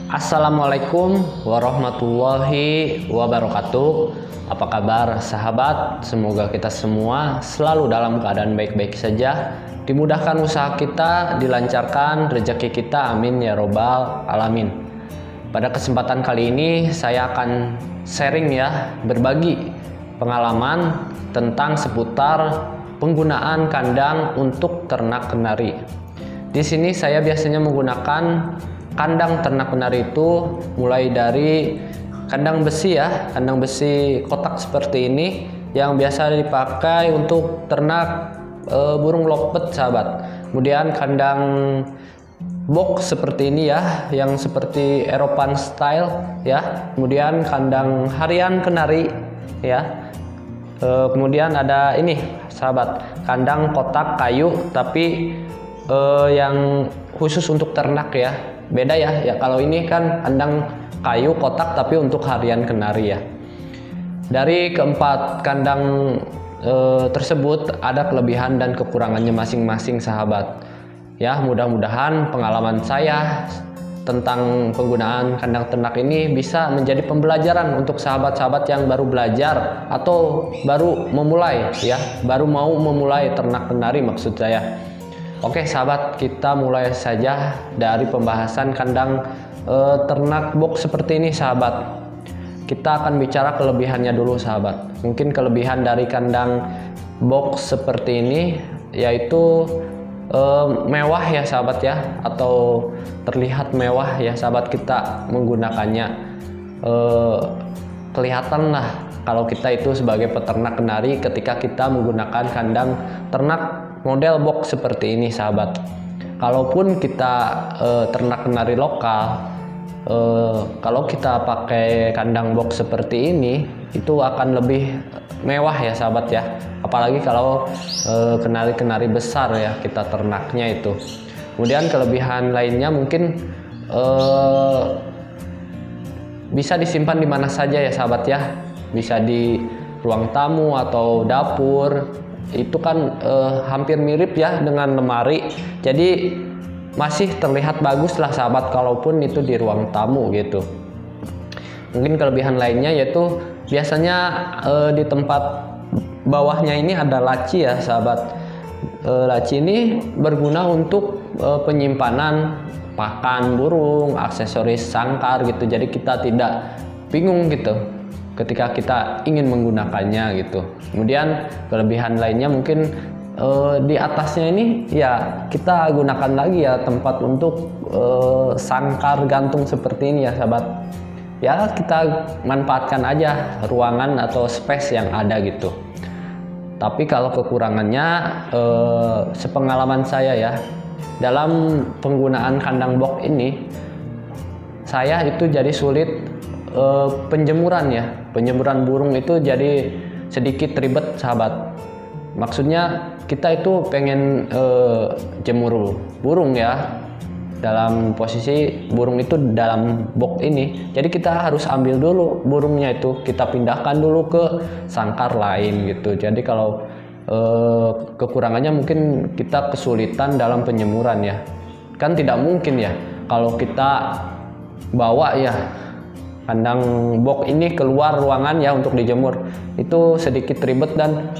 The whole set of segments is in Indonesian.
Assalamualaikum warahmatullahi wabarakatuh. Apa kabar sahabat? Semoga kita semua selalu dalam keadaan baik-baik saja. Dimudahkan usaha kita, dilancarkan rezeki kita, amin ya robbal alamin. Pada kesempatan kali ini saya akan sharing berbagi pengalaman tentang seputar penggunaan kandang untuk ternak kenari. Di sini saya biasanya menggunakan kandang ternak kenari itu mulai dari kandang besi kandang besi kotak seperti ini yang biasa dipakai untuk ternak burung lovebird sahabat. Kemudian kandang box seperti ini yang seperti Eropan style Kemudian kandang harian kenari kemudian ada ini sahabat, kandang kotak kayu tapi yang khusus untuk ternak beda kalau ini kan kandang kayu kotak tapi untuk harian kenari Dari keempat kandang tersebut ada kelebihan dan kekurangannya masing-masing sahabat. Mudah-mudahan pengalaman saya tentang penggunaan kandang ternak ini bisa menjadi pembelajaran untuk sahabat-sahabat yang baru belajar atau baru memulai baru mau memulai ternak kenari maksud saya. Oke sahabat, kita mulai saja dari pembahasan kandang ternak box seperti ini sahabat. Kita akan bicara kelebihannya dulu sahabat. Mungkin kelebihan dari kandang box seperti ini yaitu mewah sahabat atau terlihat mewah sahabat kita menggunakannya. Kelihatan lah kalau kita itu sebagai peternak kenari ketika kita menggunakan kandang ternak model box seperti ini sahabat. Kalaupun kita ternak kenari lokal, kalau kita pakai kandang box seperti ini itu akan lebih mewah sahabat apalagi kalau kenari-kenari besar kita ternaknya itu. Kemudian kelebihan lainnya mungkin bisa disimpan di mana saja sahabat bisa di ruang tamu atau dapur. Itu kan hampir mirip dengan lemari, jadi masih terlihat bagus lah sahabat kalaupun itu di ruang tamu gitu. Mungkin kelebihan lainnya yaitu biasanya di tempat bawahnya ini ada laci sahabat. Laci ini berguna untuk penyimpanan pakan burung, aksesoris sangkar gitu, jadi kita tidak bingung gitu ketika kita ingin menggunakannya gitu. Kemudian kelebihan lainnya mungkin di atasnya ini kita gunakan lagi tempat untuk sangkar gantung seperti ini sahabat. Kita manfaatkan aja ruangan atau space yang ada gitu. Tapi kalau kekurangannya sepengalaman saya dalam penggunaan kandang box ini saya itu jadi sulit penjemuran burung itu jadi sedikit ribet sahabat. Maksudnya kita itu pengen jemur burung dalam posisi burung itu dalam box ini, jadi kita harus ambil dulu burungnya itu, kita pindahkan dulu ke sangkar lain gitu. Jadi kalau kekurangannya mungkin kita kesulitan dalam penjemuran kan tidak mungkin kalau kita bawa kandang box ini keluar ruangan untuk dijemur, itu sedikit ribet dan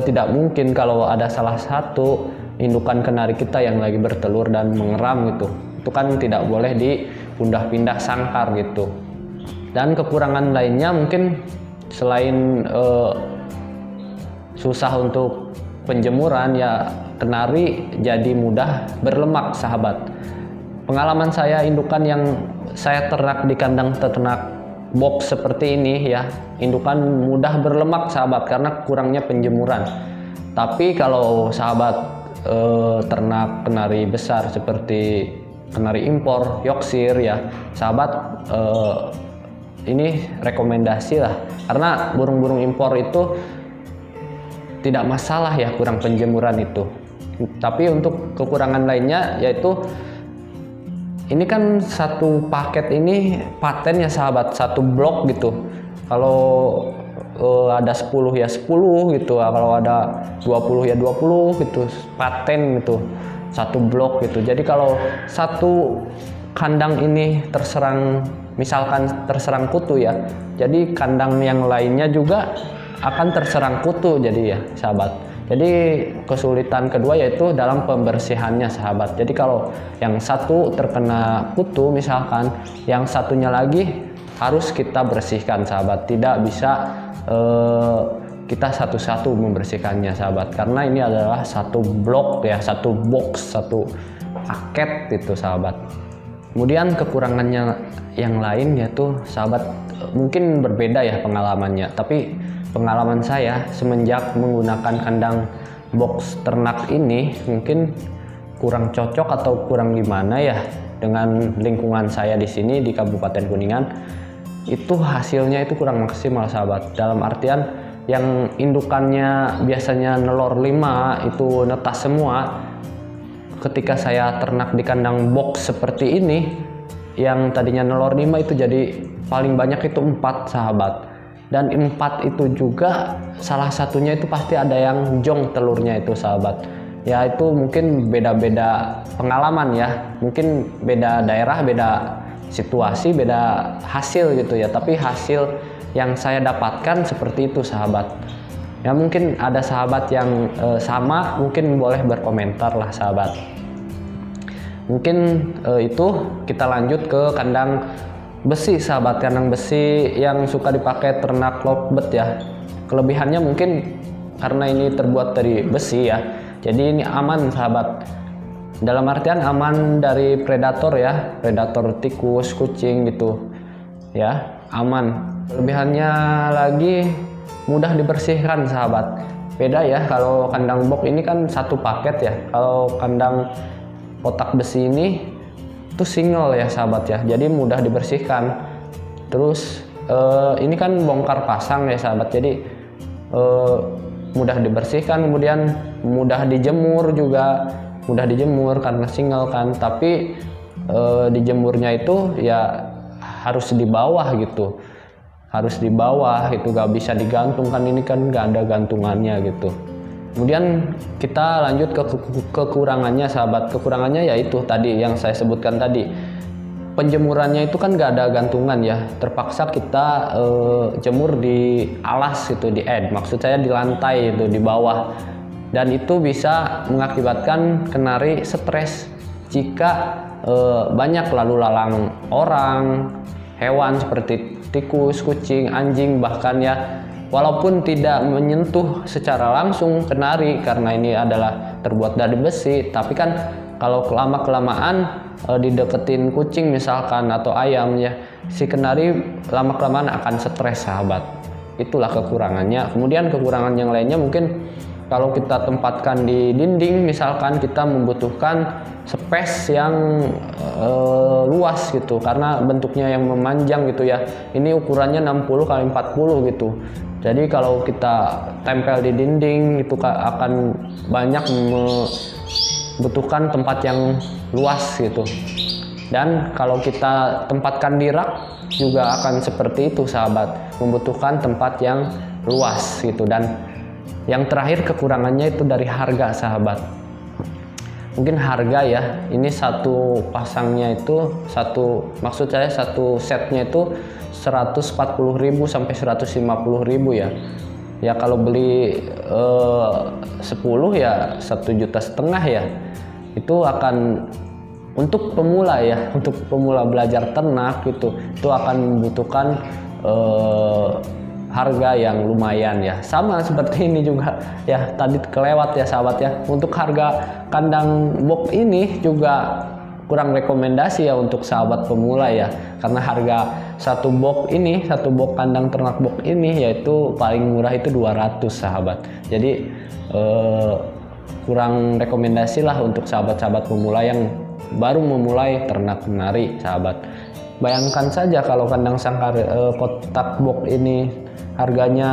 tidak mungkin kalau ada salah satu indukan kenari kita yang lagi bertelur dan mengeram itu kan tidak boleh dipindah-pindah sangkar gitu. Dan kekurangan lainnya mungkin selain susah untuk penjemuran kenari jadi mudah berlemak sahabat. Pengalaman saya indukan yang saya ternak di kandang ternak box seperti ini indukan mudah berlemak sahabat karena kurangnya penjemuran. Tapi kalau sahabat ternak kenari besar seperti kenari impor, Yorkshire sahabat, ini rekomendasi lah karena burung-burung impor itu tidak masalah kurang penjemuran itu. Tapi untuk kekurangan lainnya yaitu ini kan satu paket ini paten sahabat, satu blok gitu. Kalau ada 10 10 gitu, kalau ada 20 20 gitu, paten gitu, satu blok gitu. Jadi kalau satu kandang ini misalkan terserang kutu ya, jadi kandang yang lainnya juga akan terserang kutu jadi ya sahabat. Jadi kesulitan kedua yaitu dalam pembersihannya sahabat. Jadi kalau yang satu terkena kutu misalkan, yang satunya lagi harus kita bersihkan sahabat. Tidak bisa kita satu-satu membersihkannya sahabat, karena ini adalah satu blok ya, satu box, satu paket itu sahabat. Kemudian kekurangannya yang lain yaitu sahabat, mungkin berbeda ya pengalamannya, tapi pengalaman saya semenjak menggunakan kandang box ternak ini mungkin kurang cocok atau kurang gimana ya dengan lingkungan saya di sini di Kabupaten Kuningan. Itu hasilnya itu kurang maksimal sahabat, dalam artian yang indukannya biasanya nelor 5 itu netas semua. Ketika saya ternak di kandang box seperti ini, yang tadinya nelor 5 itu jadi paling banyak itu 4 sahabat. Dan 4 itu juga salah satunya itu pasti ada yang jong telurnya itu sahabat. Ya itu mungkin beda-beda pengalaman ya, mungkin beda daerah, beda situasi, beda hasil gitu ya. Tapi hasil yang saya dapatkan seperti itu sahabat. Ya mungkin ada sahabat yang sama, mungkin boleh berkomentar lah sahabat. Mungkin itu kita lanjut ke kandang besi sahabat. Kandang besi yang suka dipakai ternak lovebird ya. Kelebihannya mungkin karena ini terbuat dari besi ya, jadi ini aman sahabat. Dalam artian aman dari predator ya, predator tikus, kucing gitu ya, aman. Kelebihannya lagi mudah dibersihkan sahabat. Beda ya kalau kandang box ini kan satu paket ya, kalau kandang kotak besi ini itu single ya sahabat ya, jadi mudah dibersihkan. Terus ini kan bongkar pasang ya sahabat, jadi mudah dibersihkan, kemudian mudah dijemur juga, mudah dijemur karena single kan. Tapi dijemurnya itu ya harus di bawah gitu, harus di bawah itu, gak bisa digantung kan, ini kan gak ada gantungannya gitu. Kemudian kita lanjut ke kekurangannya sahabat. Kekurangannya yaitu tadi yang saya sebutkan tadi, penjemurannya itu kan gak ada gantungan ya, terpaksa kita jemur di alas gitu, maksud saya di lantai itu, di bawah. Dan itu bisa mengakibatkan kenari stres jika banyak lalu lalang orang, hewan seperti tikus, kucing, anjing bahkan ya, walaupun tidak menyentuh secara langsung kenari karena ini adalah terbuat dari besi, tapi kan kalau kelamaan dideketin kucing misalkan atau ayam ya, si kenari lama-kelamaan akan stres sahabat. Itulah kekurangannya. Kemudian kekurangan yang lainnya mungkin kalau kita tempatkan di dinding misalkan, kita membutuhkan space yang luas gitu, karena bentuknya yang memanjang gitu ya. Ini ukurannya 60 x 40 gitu. Jadi kalau kita tempel di dinding itu akan banyak membutuhkan tempat yang luas gitu. Dan kalau kita tempatkan di rak juga akan seperti itu sahabat, membutuhkan tempat yang luas gitu. Dan yang terakhir kekurangannya itu dari harga sahabat. Mungkin harga ya, ini satu pasangnya itu maksud saya satu setnya itu 140.000 sampai 150.000 ya. Ya kalau beli 10 ya 1,5 juta ya. Itu akan untuk pemula ya, untuk pemula belajar ternak gitu, itu akan membutuhkan harga yang lumayan ya. Sama seperti ini juga ya, tadi kelewat ya sahabat ya. Untuk harga kandang box ini juga kurang rekomendasi ya untuk sahabat pemula ya, karena harga satu box kandang ternak box ini yaitu paling murah itu 200 sahabat. Jadi kurang rekomendasi lah untuk sahabat-sahabat pemula yang baru memulai ternak kenari sahabat. Bayangkan saja kalau kandang sangkar kotak box ini harganya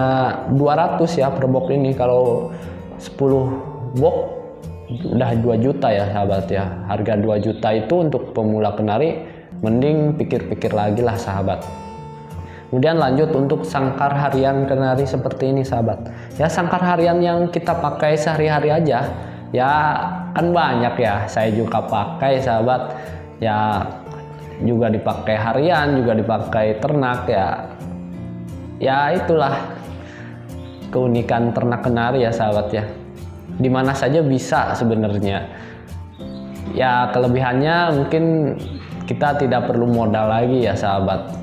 200 ya per box ini, kalau 10 box udah 2 juta ya sahabat ya. Harga 2 juta itu untuk pemula kenari mending pikir-pikir lagi lah sahabat. Kemudian lanjut untuk sangkar harian kenari seperti ini sahabat. Ya sangkar harian yang kita pakai sehari-hari aja ya kan banyak ya, saya juga pakai sahabat. Ya juga dipakai harian, juga dipakai ternak ya. Ya itulah keunikan ternak kenari ya sahabat ya. Dimana saja bisa sebenarnya. Ya kelebihannya mungkin kita tidak perlu modal lagi ya sahabat.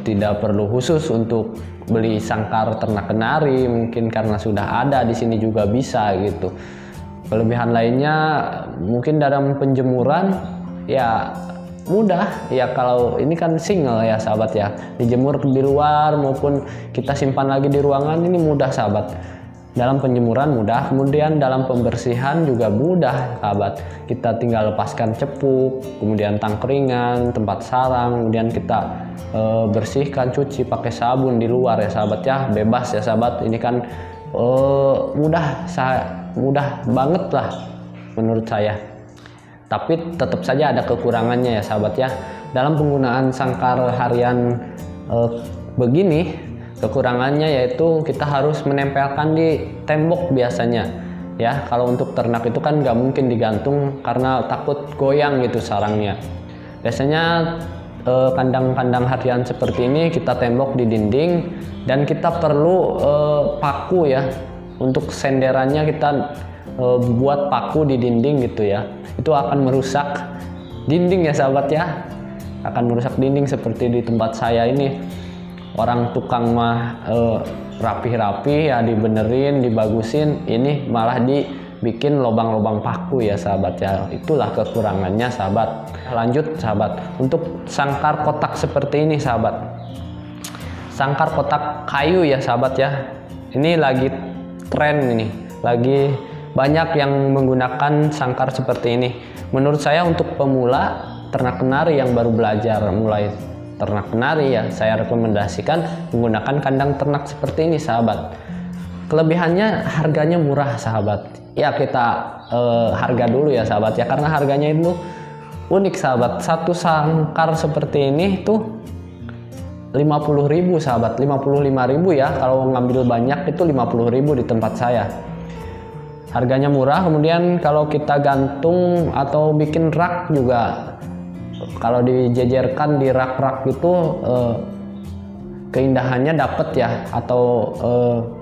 Tidak perlu khusus untuk beli sangkar ternak kenari, mungkin karena sudah ada di sini juga bisa gitu. Kelebihan lainnya mungkin dalam penjemuran ya mudah ya, kalau ini kan single ya sahabat ya, dijemur di luar maupun kita simpan lagi di ruangan ini mudah sahabat. Dalam penjemuran mudah, kemudian dalam pembersihan juga mudah sahabat. Kita tinggal lepaskan cepuk, kemudian tangkringan, tempat sarang, kemudian kita bersihkan, cuci pakai sabun di luar ya sahabat ya, bebas ya sahabat. Ini kan mudah banget lah menurut saya. Tapi tetap saja ada kekurangannya ya sahabat ya. Dalam penggunaan sangkar harian begini, kekurangannya yaitu kita harus menempelkan di tembok biasanya ya. Kalau untuk ternak itu kan nggak mungkin digantung karena takut goyang gitu sarangnya. Biasanya kandang-kandang harian seperti ini kita tembok di dinding, dan kita perlu paku ya. Untuk senderannya kita buat paku di dinding gitu ya. Itu akan merusak dinding ya sahabat ya, akan merusak dinding seperti di tempat saya ini. Orang tukang mah rapi-rapi ya, dibenerin, dibagusin, ini malah dibikin lubang-lubang paku ya sahabat ya. Itulah kekurangannya sahabat. Lanjut sahabat, untuk sangkar kotak seperti ini sahabat, sangkar kotak kayu ya sahabat ya, ini lagi tren, ini lagi banyak yang menggunakan sangkar seperti ini. Menurut saya untuk pemula ternak kenari yang baru belajar mulai ternak kenari ya, saya rekomendasikan menggunakan kandang ternak seperti ini sahabat. Kelebihannya harganya murah sahabat ya. Kita harga dulu ya sahabat ya, karena harganya itu unik sahabat. Satu sangkar seperti ini tuh 50.000 sahabat, 55.000 ya. Kalau ngambil banyak itu 50.000 di tempat saya. Harganya murah. Kemudian kalau kita gantung atau bikin rak juga, kalau dijejerkan di rak-rak itu keindahannya dapat ya, atau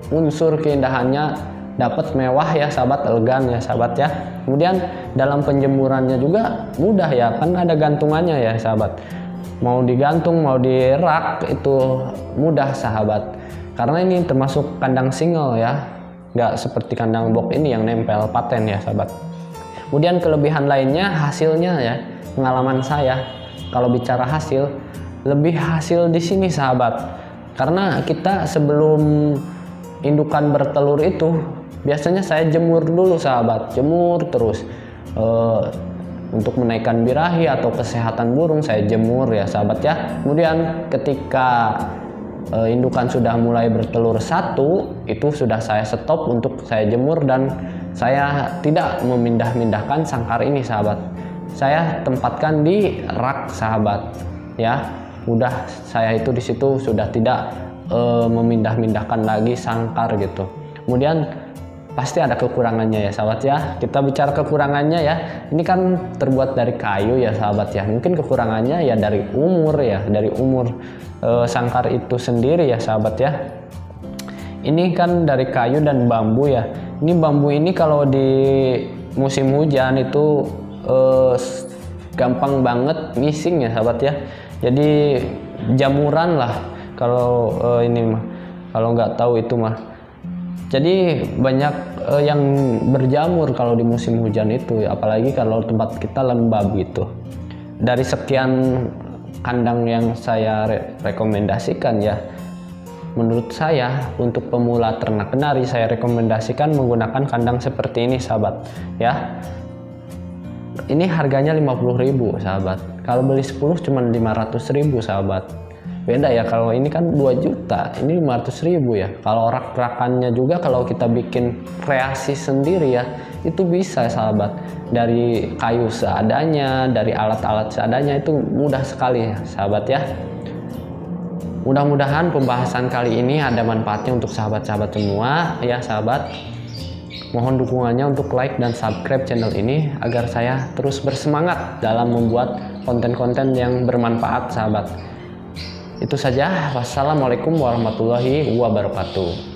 unsur keindahannya dapat, mewah ya sahabat, elegan ya sahabat ya. Kemudian dalam penjemurannya juga mudah ya, kan ada gantungannya ya sahabat. Mau digantung mau di rak itu mudah sahabat, karena ini termasuk kandang single ya, nggak seperti kandang box ini yang nempel paten ya sahabat. Kemudian kelebihan lainnya hasilnya ya, pengalaman saya kalau bicara hasil, lebih hasil di sini sahabat, karena kita sebelum indukan bertelur itu biasanya saya jemur dulu sahabat, jemur terus untuk menaikkan birahi atau kesehatan burung saya jemur ya sahabat ya. Kemudian ketika indukan sudah mulai bertelur satu, itu sudah saya stop untuk saya jemur, dan saya tidak memindah-mindahkan sangkar ini sahabat. Saya tempatkan di rak sahabat ya. Udah saya itu di situ sudah tidak memindah-mindahkan lagi sangkar gitu. Kemudian pasti ada kekurangannya ya sahabat ya. Kita bicara kekurangannya ya. Ini kan terbuat dari kayu ya sahabat ya. Mungkin kekurangannya ya dari umur ya, dari umur sangkar itu sendiri ya sahabat ya. Ini kan dari kayu dan bambu ya. Ini bambu ini kalau di musim hujan itu gampang banget missing ya sahabat ya. Jadi jamuran lah kalau ini mah, kalau nggak tahu itu mah. Jadi banyak yang berjamur kalau di musim hujan itu, apalagi kalau tempat kita lembab gitu. Dari sekian kandang yang saya rekomendasikan ya, menurut saya untuk pemula ternak kenari saya rekomendasikan menggunakan kandang seperti ini sahabat ya. Ini harganya 50.000 sahabat. Kalau beli 10 cuma 500.000 sahabat. Beda ya, kalau ini kan 2 juta, ini 500.000 ya. Kalau rak-rakannya juga kalau kita bikin kreasi sendiri ya, itu bisa sahabat. Dari kayu seadanya, dari alat-alat seadanya, itu mudah sekali ya sahabat ya. Mudah-mudahan pembahasan kali ini ada manfaatnya untuk sahabat-sahabat semua ya sahabat. Mohon dukungannya untuk like dan subscribe channel ini agar saya terus bersemangat dalam membuat konten-konten yang bermanfaat sahabat. Itu saja. Wassalamualaikum warahmatullahi wabarakatuh.